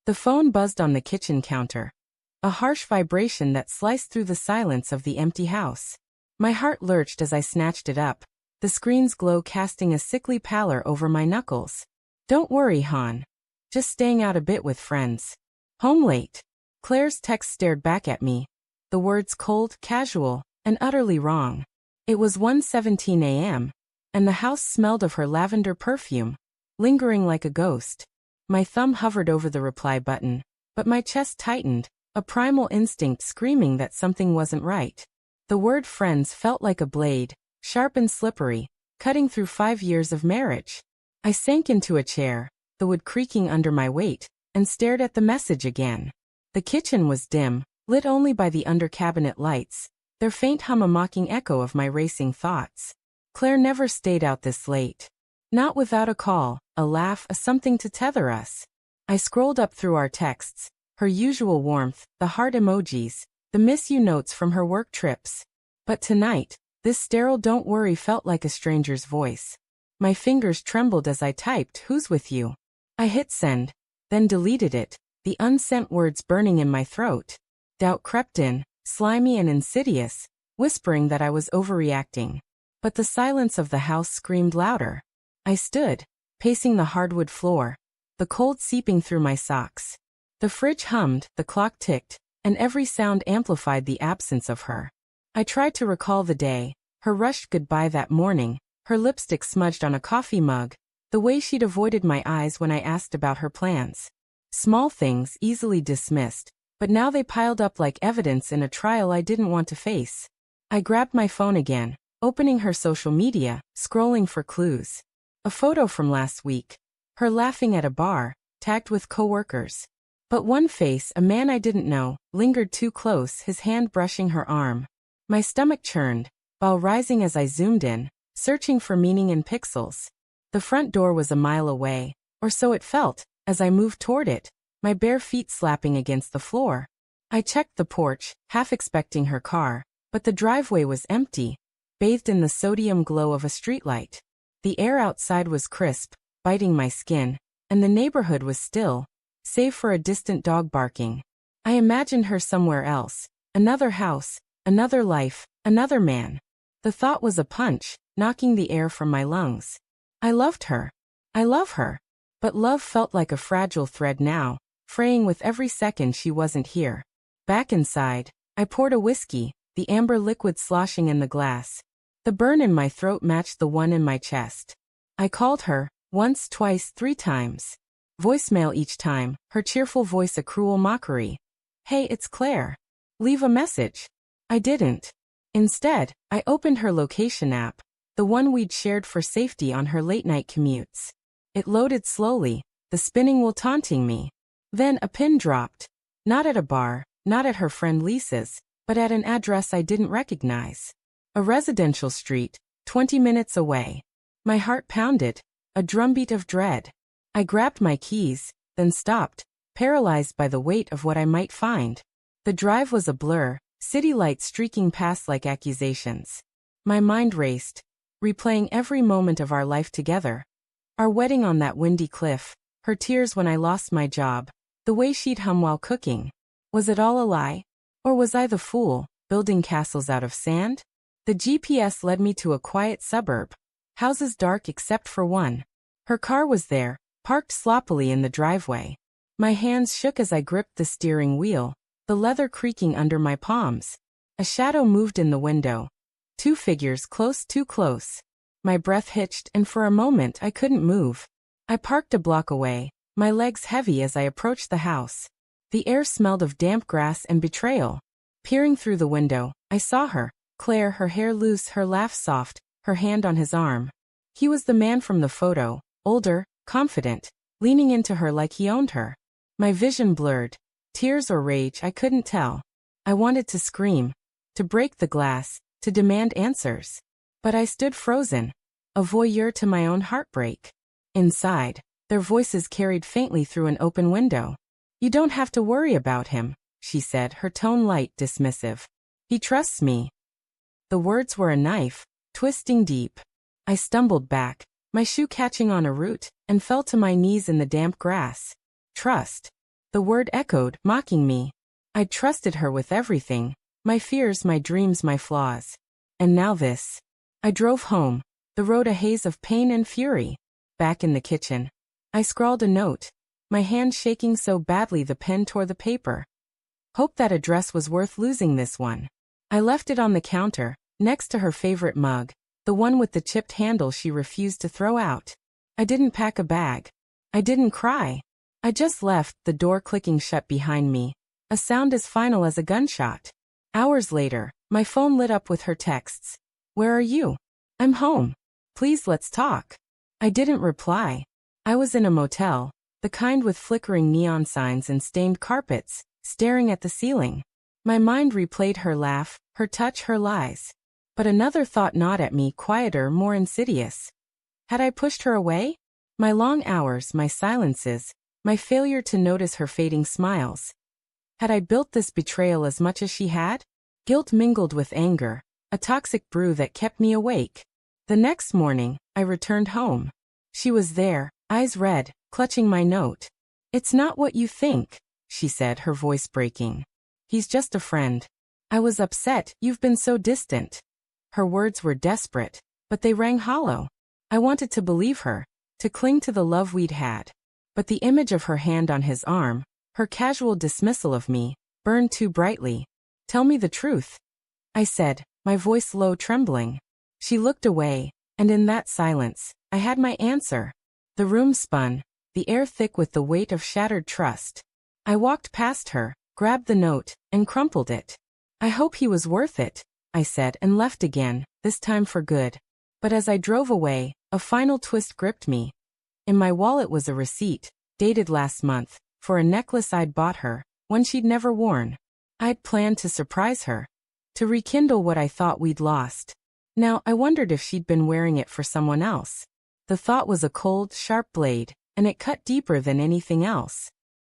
The phone buzzed on the kitchen counter. A harsh vibration that sliced through the silence of the empty house. My heart lurched as I snatched it up, the screen's glow casting a sickly pallor over my knuckles. Don't worry, hon. Just staying out a bit with friends. Home late. Claire's text stared back at me. The words cold, casual, and utterly wrong. It was 1:17 a.m., and the house smelled of her lavender perfume, lingering like a ghost. My thumb hovered over the reply button, but my chest tightened, a primal instinct screaming that something wasn't right. The word friends felt like a blade, sharp and slippery, cutting through 5 years of marriage. I sank into a chair, the wood creaking under my weight, and stared at the message again. The kitchen was dim, lit only by the under-cabinet lights, their faint hum a mocking echo of my racing thoughts. Claire never stayed out this late. Not without a call, a laugh, a something to tether us. I scrolled up through our texts, her usual warmth, the heart emojis, the miss you notes from her work trips. But tonight, this sterile don't worry felt like a stranger's voice. My fingers trembled as I typed, "Who's with you?" I hit send, then deleted it, the unsent words burning in my throat. Doubt crept in, slimy and insidious, whispering that I was overreacting. But the silence of the house screamed louder. I stood, pacing the hardwood floor, the cold seeping through my socks. The fridge hummed, the clock ticked, and every sound amplified the absence of her. I tried to recall the day, her rushed goodbye that morning, her lipstick smudged on a coffee mug, the way she'd avoided my eyes when I asked about her plans. Small things easily dismissed, but now they piled up like evidence in a trial I didn't want to face. I grabbed my phone again, opening her social media, scrolling for clues. A photo from last week, her laughing at a bar, tagged with coworkers. But one face, a man I didn't know, lingered too close, his hand brushing her arm. My stomach churned, while rising as I zoomed in, searching for meaning in pixels. The front door was a mile away, or so it felt, as I moved toward it, my bare feet slapping against the floor. I checked the porch, half expecting her car, but the driveway was empty, bathed in the sodium glow of a streetlight. The air outside was crisp, biting my skin, and the neighborhood was still, save for a distant dog barking. I imagined her somewhere else, another house, another life, another man. The thought was a punch, knocking the air from my lungs. I loved her. I love her. But love felt like a fragile thread now, fraying with every second she wasn't here. Back inside, I poured a whiskey, the amber liquid sloshing in the glass. The burn in my throat matched the one in my chest. I called her, once, twice, 3 times. Voicemail each time, her cheerful voice a cruel mockery. "Hey, it's Claire. Leave a message." I didn't. Instead, I opened her location app, the one we'd shared for safety on her late-night commutes. It loaded slowly, the spinning wheel taunting me. Then a pin dropped. Not at a bar, not at her friend Lisa's, but at an address I didn't recognize. A residential street, 20 minutes away. My heart pounded, a drumbeat of dread. I grabbed my keys, then stopped, paralyzed by the weight of what I might find. The drive was a blur, city lights streaking past like accusations. My mind raced, replaying every moment of our life together. Our wedding on that windy cliff, her tears when I lost my job, the way she'd hum while cooking. Was it all a lie? Or was I the fool, building castles out of sand? The GPS led me to a quiet suburb. Houses dark except for one. Her car was there, parked sloppily in the driveway. My hands shook as I gripped the steering wheel, the leather creaking under my palms. A shadow moved in the window. 2 figures close, too close. My breath hitched, and for a moment I couldn't move. I parked a block away, my legs heavy as I approached the house. The air smelled of damp grass and betrayal. Peering through the window, I saw her, Claire, her hair loose, her laugh soft, her hand on his arm. He was the man from the photo, older, confident, leaning into her like he owned her. My vision blurred. Tears or rage, I couldn't tell. I wanted to scream, to break the glass, to demand answers. But I stood frozen, a voyeur to my own heartbreak. Inside, their voices carried faintly through an open window. "You don't have to worry about him," she said, her tone light, dismissive. "He trusts me." The words were a knife, twisting deep. I stumbled back, my shoe catching on a root, and fell to my knees in the damp grass. Trust. The word echoed, mocking me. I'd trusted her with everything. My fears, my dreams, my flaws. And now this. I drove home, the road a haze of pain and fury. Back in the kitchen, I scrawled a note, my hand shaking so badly the pen tore the paper. Hope that address was worth losing this one. I left it on the counter, next to her favorite mug, the one with the chipped handle she refused to throw out. I didn't pack a bag. I didn't cry. I just left, the door clicking shut behind me, a sound as final as a gunshot. Hours later, my phone lit up with her texts. Where are you? I'm home. Please let's talk. I didn't reply. I was in a motel, the kind with flickering neon signs and stained carpets, staring at the ceiling. My mind replayed her laugh, her touch, her lies. But another thought gnawed at me, quieter, more insidious. Had I pushed her away? My long hours, my silences, my failure to notice her fading smiles. Had I built this betrayal as much as she had? Guilt mingled with anger, a toxic brew that kept me awake. The next morning, I returned home. She was there, eyes red, clutching my note. It's not what you think, she said, her voice breaking. He's just a friend. I was upset, you've been so distant. Her words were desperate, but they rang hollow. I wanted to believe her, to cling to the love we'd had. But the image of her hand on his arm, her casual dismissal of me, burned too brightly. Tell me the truth, I said, my voice low, trembling. She looked away, and in that silence, I had my answer. The room spun, the air thick with the weight of shattered trust. I walked past her, grabbed the note, and crumpled it. I hope he was worth it, I said, and left again, this time for good. But as I drove away, a final twist gripped me. In my wallet was a receipt, dated last month, for a necklace I'd bought her, one she'd never worn. I'd planned to surprise her, to rekindle what I thought we'd lost. Now, I wondered if she'd been wearing it for someone else. The thought was a cold, sharp blade, and it cut deeper than anything else.